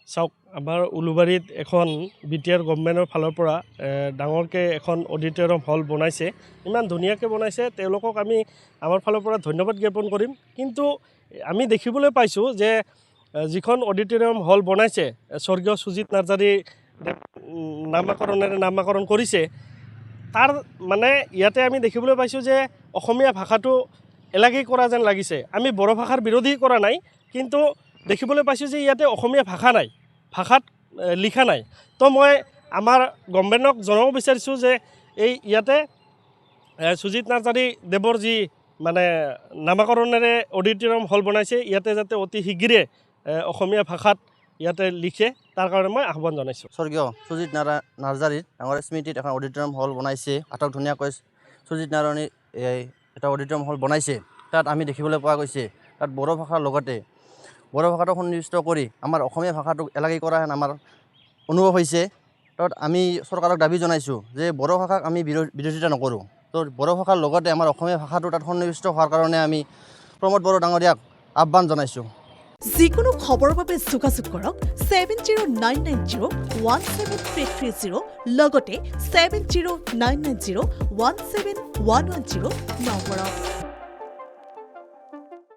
চাওক আমাৰ উলুবাৰীত এখন বিটিআৰ গভৰ্ণমেণ্টৰ ফালৰ পৰা ডাঙৰকৈ এখন অডিটৰিয়াম হল বনাইছে ইমান ধুনীয়াকৈ বনাইছে তেওঁলোকক আমি আমাৰ ফালৰ পৰা ধন্যবাদ জ্ঞাপন কৰিম কিন্তু আমি দেখিবলৈ পাইছোঁ যে যিখন অডিটৰিয়াম হল বনাইছে স্বৰ্গীয় সুজিত নাৰ্জাৰী নামাকৰণ কৰিছে তাৰ মানে ইয়াতে আমি দেখিবলৈ পাইছোঁ যে অসমীয়া ভাষাটো এলাগী কৰা যেন লাগিছে আমি বড়ো ভাষাৰ বিৰোধী কৰা নাই কিন্তু দেখিবলৈ পাইছোঁ যে ইয়াতে অসমীয়া ভাষা নাই ভাষাত লিখা নাই তো মই আমাৰ গভৰ্ণমেণ্টক জনাব বিচাৰিছোঁ যে এই ইয়াতে সুজিত নাৰ্জাৰী দেৱৰ যি মানে নামাকৰণেৰে অডিটৰিয়াম হল বনাইছে ইয়াতে যাতে অতি শীঘ্ৰে অসমীয়া ভাষাত ইয়াতে লিখে তাৰ কাৰণে মই আহ্বান জনাইছোঁ স্বৰ্গীয় সুজিত নাৰ্জাৰীৰ ডাঙৰ স্মৃতিত এখন অডিটৰিয়াম হল বনাইছে আটক ধুনীয়াকৈ সুজিত নাৰ্জাৰীৰ এটা অডিটৰিয়াম হল বনাইছে তাত আমি দেখিবলৈ পোৱা গৈছে তাত বড়ো ভাষাৰ লগতে বড়ো ভাষাটো সন্নিৱিষ্ট কৰি আমাৰ অসমীয়া ভাষাটোক এলাগী কৰা হেন আমাৰ অনুভৱ হৈছে তাত আমি চৰকাৰক দাবী জনাইছোঁ যে বড়ো ভাষাক আমি বিৰোধিতা নকৰোঁ তো বড়ো ভাষাৰ লগতে আমাৰ অসমীয়া ভাষাটো তাত সন্নিৱিষ্ট হোৱাৰ কাৰণে আমি প্ৰমোদ বড়ো ডাঙৰীয়াক আহ্বান জনাইছোঁ যিকোনো খবৰৰ বাবে যোগাযোগ কৰক 7099017330 লগতে 7099017110 নম্বৰত